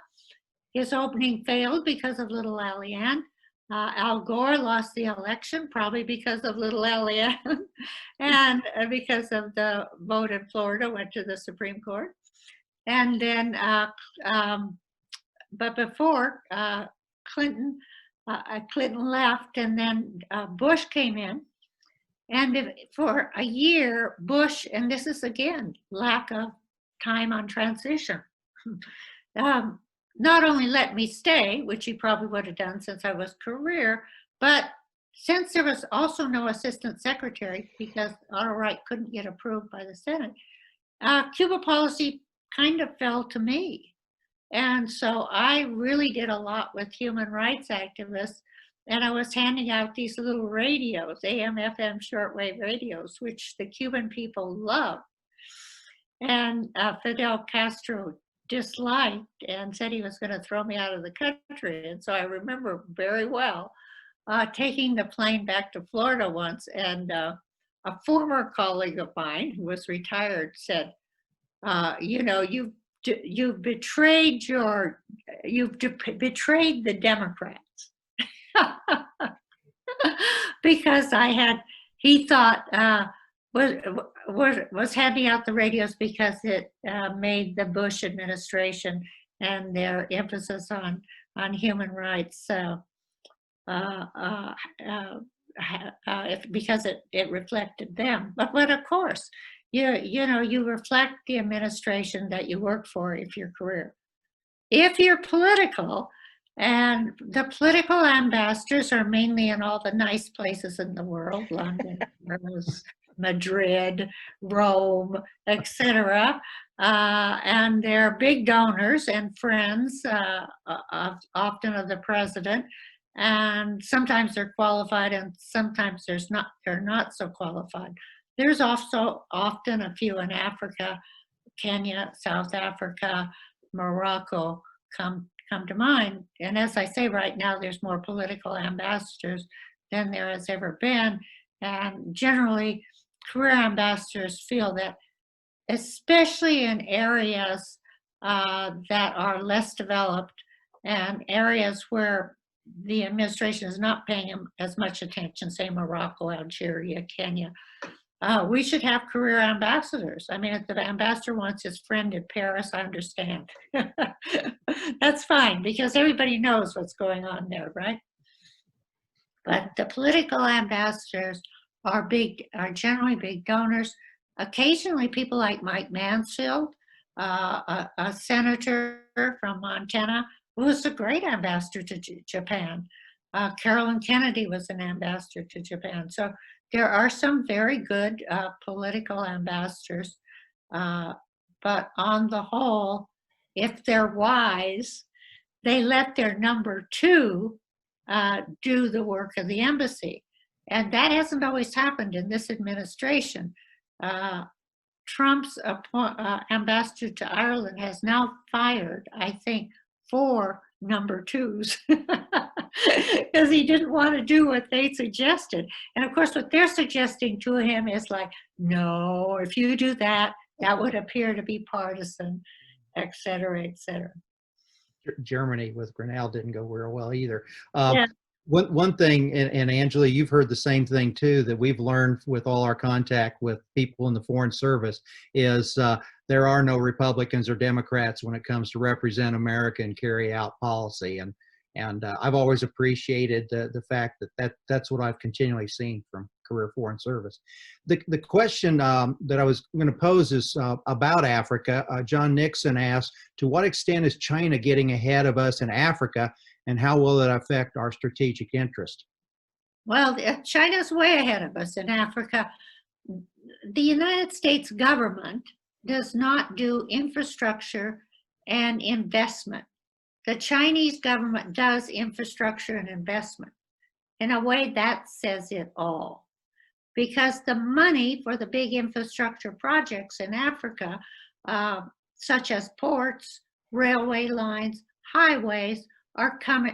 [SPEAKER 2] His opening failed because of little Alleyne. Al Gore lost the election, probably because of little Alleyne, and because of the vote in Florida went to the Supreme Court. And then, but before Clinton left, and then Bush came in. And for a year, Bush, and this is again, lack of time on transition, not only let me stay, which he probably would have done since I was career, but since there was also no assistant secretary because Otto Wright couldn't get approved by the Senate, Cuba policy kind of fell to me. And so I really did a lot with human rights activists, and I was handing out these little radios, AM, FM, shortwave radios, which the Cuban people loved. And Fidel Castro disliked and said he was going to throw me out of the country. And so I remember very well taking the plane back to Florida once, and a former colleague of mine who was retired said, you've betrayed the Democrats. because he thought, was handing out the radios because it made the Bush administration and their emphasis on human rights. So, because it reflected them. But of course, you reflect the administration that you work for if your career. If you're political, and the political ambassadors are mainly in all the nice places in the world, London, Paris, Madrid, Rome, etc. And they're big donors and friends, often of the president. And sometimes they're qualified, and sometimes they're not so qualified. There's also often a few in Africa, Kenya, South Africa, Morocco come to mind. And as I say, right now, there's more political ambassadors than there has ever been. And generally, career ambassadors feel that, especially in areas that are less developed and areas where the administration is not paying them as much attention, say Morocco, Algeria, Kenya, we should have career ambassadors. I mean, if the ambassador wants his friend in Paris, I understand. That's fine, because everybody knows what's going on there, right? But the political ambassadors are generally big donors. Occasionally, people like Mike Mansfield, a senator from Montana, who was a great ambassador to Japan. Carolyn Kennedy was an ambassador to Japan. So there are some very good political ambassadors, but on the whole, if they're wise, they let their number two do the work of the embassy. And that hasn't always happened in this administration. Trump's ambassador to Ireland has now fired, I think, 4 number twos because he didn't want to do what they suggested. And of course, what they're suggesting to him is like, no, if you do that, that would appear to be partisan, et cetera, et cetera.
[SPEAKER 3] Germany with Grinnell didn't go real well either.
[SPEAKER 2] Yeah.
[SPEAKER 3] One thing, and Angela, you've heard the same thing too, that we've learned with all our contact with people in the Foreign Service is there are no Republicans or Democrats when it comes to represent America and carry out policy. And I've always appreciated the fact that's what I've continually seen from career Foreign Service. The question that I was going to pose is about Africa. John Nixon asked, to what extent is China getting ahead of us in Africa, and how will it affect our strategic interest?
[SPEAKER 2] Well, China's way ahead of us in Africa. The United States government does not do infrastructure and investment. The Chinese government does infrastructure and investment. In a way, that says it all. Because the money for the big infrastructure projects in Africa, such as ports, railway lines, highways,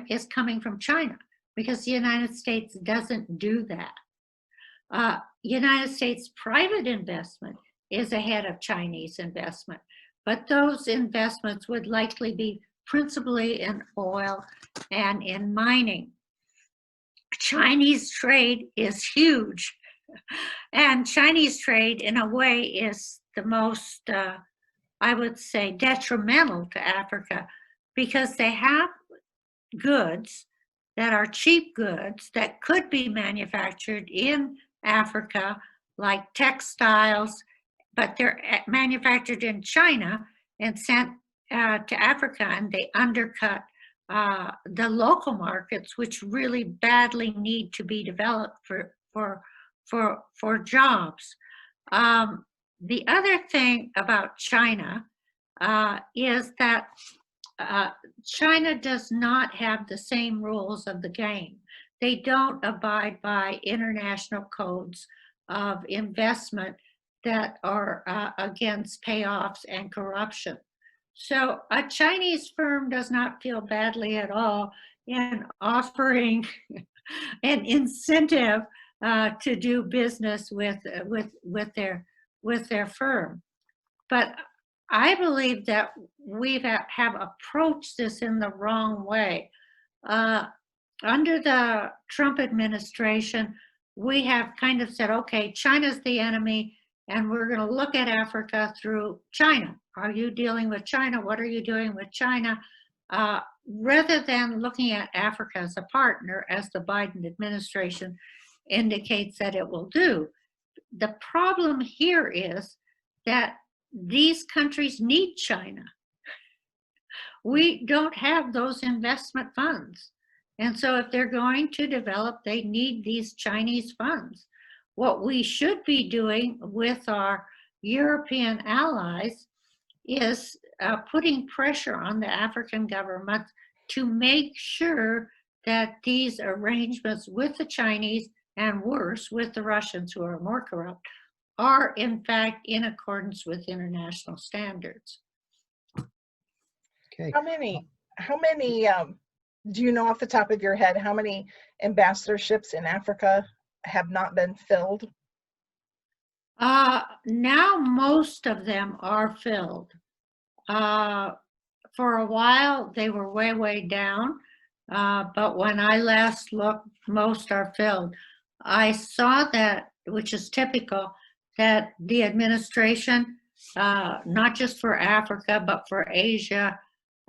[SPEAKER 2] is coming from China, because the United States doesn't do that. United States private investment is ahead of Chinese investment, but those investments would likely be principally in oil and in mining. Chinese trade is huge, and Chinese trade in a way is the most, I would say, detrimental to Africa, because they have goods that are cheap goods that could be manufactured in Africa, like textiles, but they're manufactured in China and sent to Africa, and they undercut the local markets, which really badly need to be developed for jobs. The other thing about China is that China does not have the same rules of the game. They don't abide by international codes of investment that are against payoffs and corruption. So a Chinese firm does not feel badly at all in offering an incentive to do business with their firm. But I believe that we have approached this in the wrong way. Under the Trump administration, we have kind of said, okay, China's the enemy, and we're going to look at Africa through China. Are you dealing with China? What are you doing with China? Rather than looking at Africa as a partner, as the Biden administration indicates that it will do. The problem here is that these countries need China. We don't have those investment funds. And so if they're going to develop, they need these Chinese funds. What we should be doing with our European allies is putting pressure on the African governments to make sure that these arrangements with the Chinese, and worse, with the Russians, who are more corrupt, are in fact in accordance with international standards.
[SPEAKER 3] Okay.
[SPEAKER 1] How many, do you know off the top of your head, how many ambassadorships in Africa have not been filled?
[SPEAKER 2] Now most of them are filled. For a while, they were way, way down. But when I last looked, most are filled. I saw that, which is typical, that the administration, not just for Africa, but for Asia,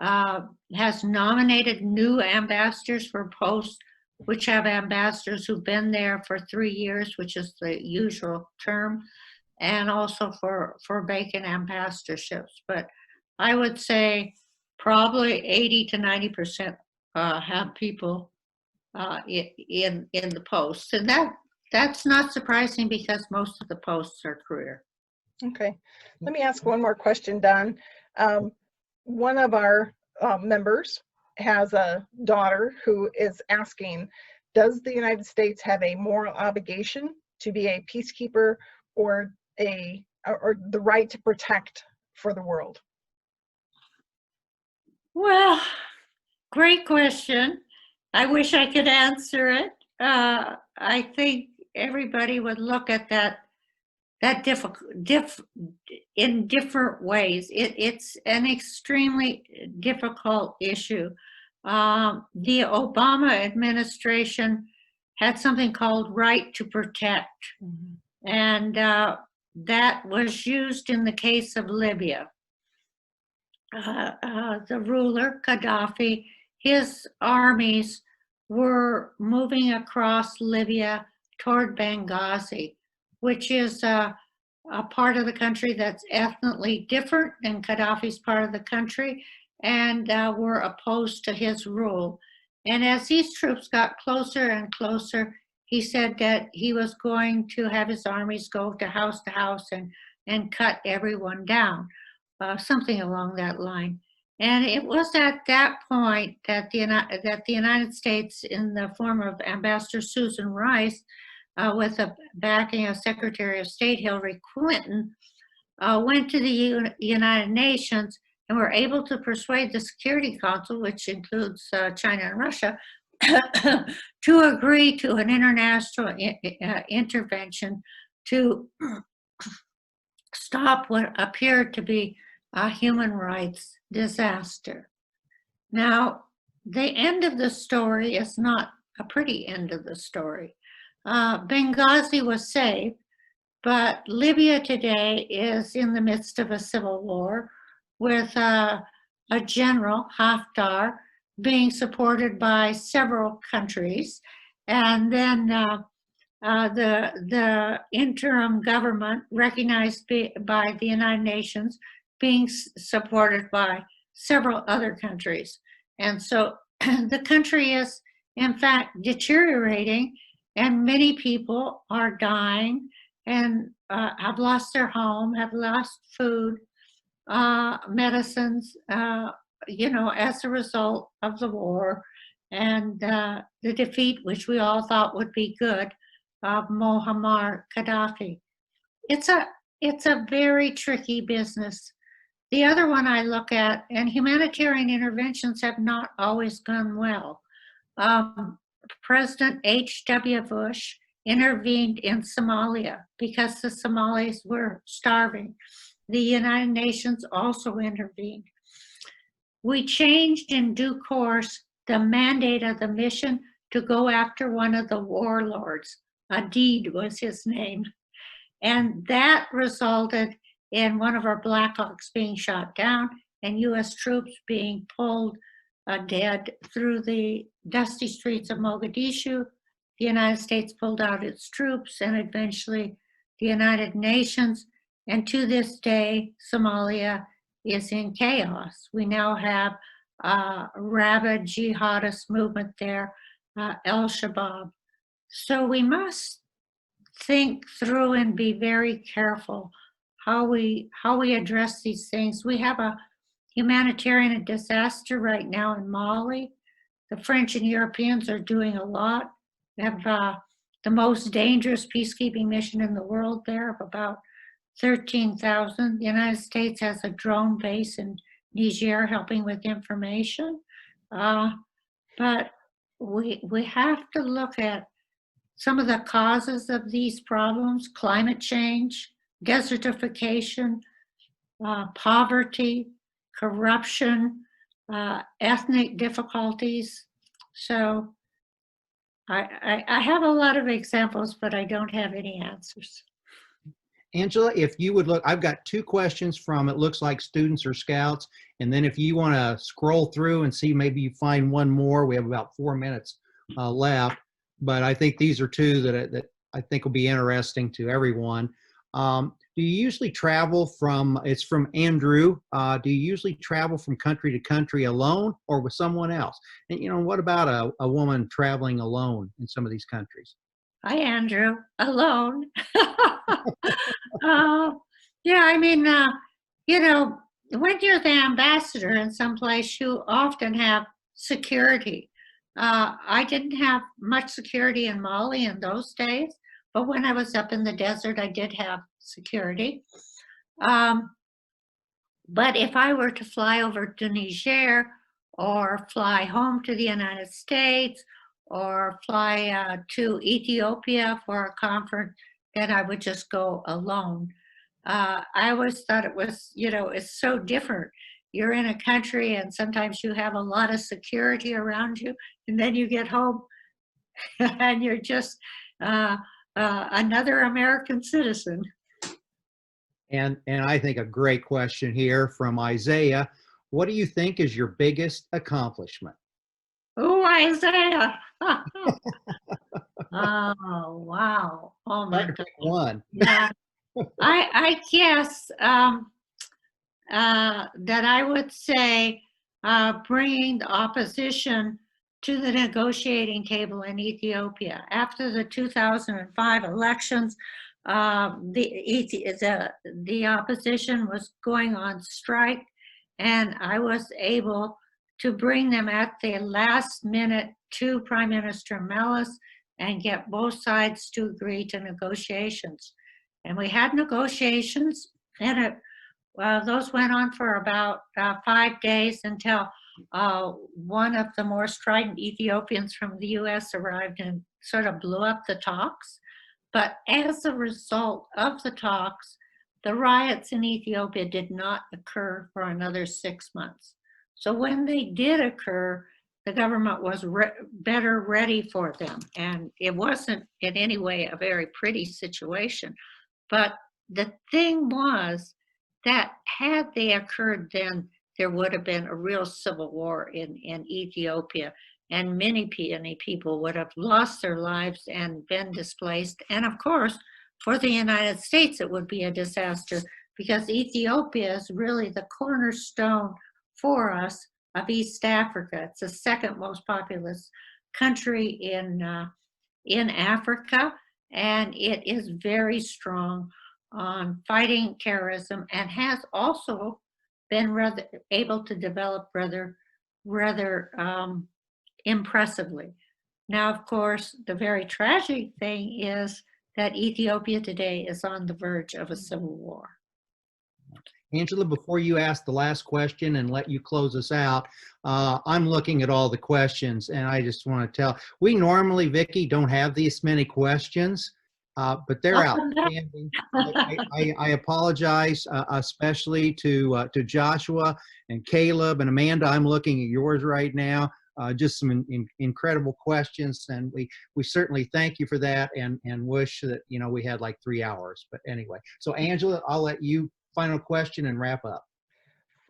[SPEAKER 2] has nominated new ambassadors for posts, which have ambassadors who've been there for 3 years, which is the usual term, and also for vacant ambassadorships. But I would say probably 80 to 90% have people in the posts, and that's not surprising because most of the posts are career.
[SPEAKER 1] Okay, let me ask one more question, Don. One of our members has a daughter who is asking, does the United States have a moral obligation to be a peacekeeper or the right to protect for the world?
[SPEAKER 2] Well, great question. I wish I could answer it. I think everybody would look at that in different ways. It's an extremely difficult issue. The Obama administration had something called right to protect, and that was used in the case of Libya. The ruler, Gaddafi, his armies were moving across Libya toward Benghazi, which is a part of the country that's ethnically different than Gaddafi's part of the country, and were opposed to his rule. And as these troops got closer and closer, he said that he was going to have his armies go to house and cut everyone down, something along that line. And it was at that point that the United States, in the form of Ambassador Susan Rice, with the backing of Secretary of State Hillary Clinton, went to the United Nations and were able to persuade the Security Council, which includes China and Russia, to agree to an international intervention to stop what appeared to be a human rights disaster. Now, the end of the story is not a pretty end of the story. Benghazi was saved, but Libya today is in the midst of a civil war with a general, Haftar, being supported by several countries, and then the interim government, recognized by the United Nations, being supported by several other countries. And so the country is, in fact, deteriorating, and many people are dying and have lost their home, have lost food, medicines, as a result of the war and the defeat, which we all thought would be good, of Muammar Gaddafi. It's a very tricky business. The other one I look at, and humanitarian interventions have not always gone well. President H.W. Bush intervened in Somalia because the Somalis were starving. The United Nations also intervened. We changed in due course the mandate of the mission to go after one of the warlords, Adid was his name. And that resulted in one of our Blackhawks being shot down and US troops being pulled dead through the dusty streets of Mogadishu. The United States pulled out its troops and eventually the United Nations. And to this day, Somalia is in chaos. We now have a rabid jihadist movement there, Al-Shabaab. So we must think through and be very careful how we address these things. We have a humanitarian disaster right now in Mali. The French and Europeans are doing a lot. We have the most dangerous peacekeeping mission in the world there of about 13,000. The United States has a drone base in Niger helping with information. But we have to look at some of the causes of these problems: climate change, desertification, poverty, corruption, ethnic difficulties. So I have a lot of examples, but I don't have any answers.
[SPEAKER 3] Angela, if you would look, I've got 2 questions from, it looks like students or scouts. And then if you want to scroll through and see, maybe you find one more. We have about 4 minutes left. But I think these are 2 that I think will be interesting to everyone. Do you usually travel from, it's from Andrew, do you usually travel from country to country alone or with someone else? And, you know, what about a woman traveling alone in some of these countries?
[SPEAKER 2] Hi, Andrew. Alone. Yeah, I mean, you know, when you're the ambassador in some place, you often have security. I didn't have much security in Mali in those days, but when I was up in the desert, I did have security. But if I were to fly over to Niger or fly home to the United States or fly to Ethiopia for a conference, then I would just go alone. I always thought it was, you know, it's so different. You're in a country and sometimes you have a lot of security around you, and then you get home and you're just another American citizen.
[SPEAKER 3] And I think a great question here from Isaiah. What do you think is your biggest accomplishment?
[SPEAKER 2] Oh, Isaiah. Oh, wow. Oh my God.
[SPEAKER 3] One.
[SPEAKER 2] Yeah. I guess that I would say bringing the opposition to the negotiating table in Ethiopia. After the 2005 elections, the opposition was going on strike, and I was able to bring them at the last minute to Prime Minister Meles and get both sides to agree to negotiations. And we had negotiations, and those went on for about 5 days until one of the more strident Ethiopians from the US arrived and sort of blew up the talks. But as a result of the talks, the riots in Ethiopia did not occur for another 6 months. So when they did occur, the government was better ready for them. And it wasn't in any way a very pretty situation. But the thing was that had they occurred then, there would have been a real civil war in Ethiopia, and many people would have lost their lives and been displaced. And of course, for the United States, it would be a disaster because Ethiopia is really the cornerstone for us of East Africa. It's the second most populous country in Africa, and it is very strong on fighting terrorism and has also been able to develop rather impressively. Now, of course, the very tragic thing is that Ethiopia today is on the verge of a civil war.
[SPEAKER 3] Angela, before you ask the last question and let you close us out, I'm looking at all the questions, and I just want to tell, we normally, Vicki, don't have these many questions, but they're outstanding. I apologize, especially to Joshua and Caleb and Amanda. I'm looking at yours right now. just some incredible questions, and we certainly thank you for that, and wish that we had like 3 hours. But anyway, so Angela, I'll let you final question and wrap up.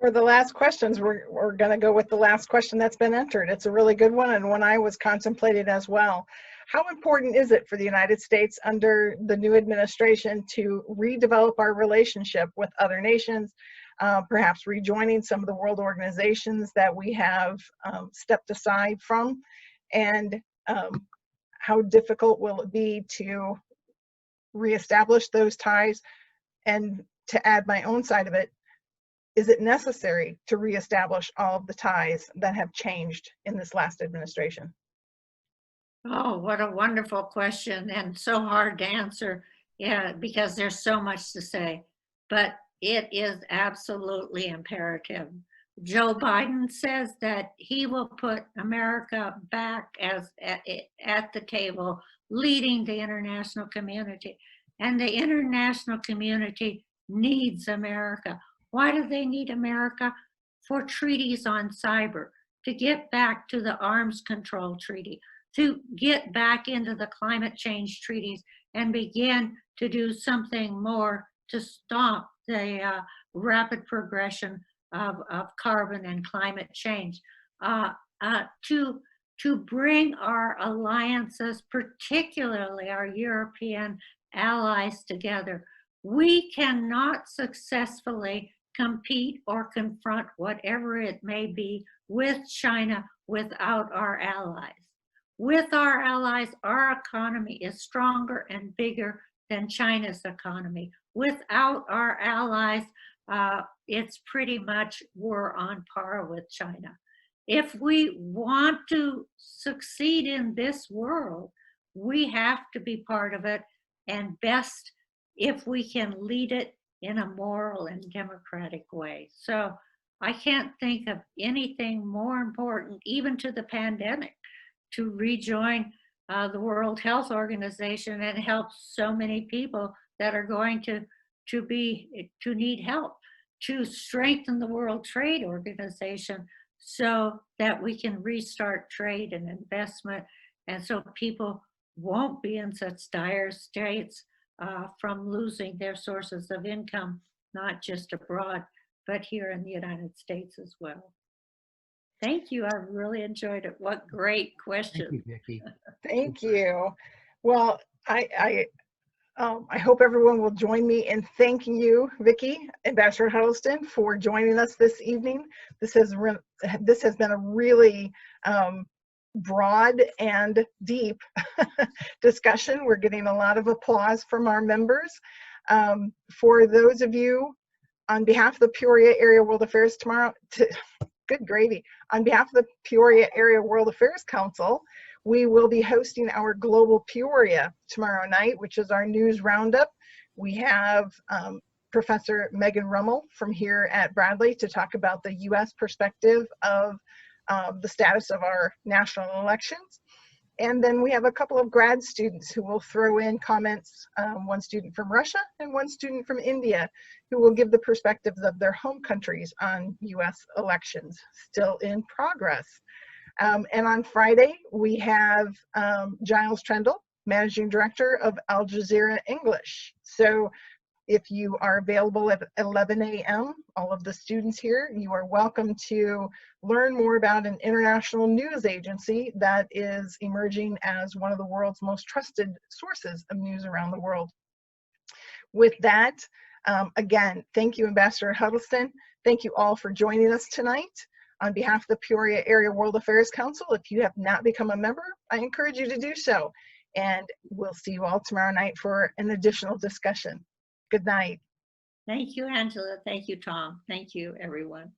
[SPEAKER 1] For the last questions, we're going to go with the last question that's been entered. It's a really good one, and one I was contemplating as well. How important is it for the United States under the new administration to redevelop our relationship with other nations, perhaps rejoining some of the world organizations that we have stepped aside from? And how difficult will it be to reestablish those ties? And to add my own side of it, is it necessary to reestablish all of the ties that have changed in this last administration?
[SPEAKER 2] Oh, what a wonderful question, and so hard to answer, yeah, because there's so much to say. But it is absolutely imperative. Joe Biden says that he will put America back at the table, leading the international community. And the international community needs America. Why do they need America? For treaties on cyber, to get back to the arms control treaty, to get back into the climate change treaties and begin to do something more to stop the rapid progression of carbon and climate change, to bring our alliances, particularly our European allies, together. We cannot successfully compete or confront whatever it may be with China without our allies. With our allies, our economy is stronger and bigger than China's economy. Without our allies, it's pretty much we're on par with China. If we want to succeed in this world, we have to be part of it, and best if we can lead it in a moral and democratic way. So I can't think of anything more important, even to the pandemic, to rejoin the World Health Organization and help so many people that are going to need help, to strengthen the World Trade Organization so that we can restart trade and investment, and so people won't be in such dire straits from losing their sources of income, not just abroad, but here in the United States as well. Thank you. I really enjoyed it. What great question.
[SPEAKER 3] Thank you, Vicki.
[SPEAKER 1] Thank you. Well, I hope everyone will join me in thanking you, Vicki, Ambassador Huddleston, for joining us this evening. This has been a really broad and deep discussion. We're getting a lot of applause from our members. For those of you, on behalf of the Peoria Area World Affairs good gravy. On behalf of the Peoria Area World Affairs Council, we will be hosting our Global Peoria tomorrow night, which is our news roundup. We have Professor Megan Rummel from here at Bradley to talk about the U.S. perspective of the status of our national elections. And then we have a couple of grad students who will throw in comments, one student from Russia and one student from India, who will give the perspectives of their home countries on U.S. elections still in progress. And on Friday, we have Giles Trendle, Managing Director of Al Jazeera English. So if you are available at 11 a.m., all of the students here, you are welcome to learn more about an international news agency that is emerging as one of the world's most trusted sources of news around the world. With that, again, thank you, Ambassador Huddleston. Thank you all for joining us tonight. On behalf of the Peoria Area World Affairs Council, if you have not become a member, I encourage you to do so. And we'll see you all tomorrow night for an additional discussion. Good night.
[SPEAKER 2] Thank you, Angela. Thank you, Tom. Thank you, everyone.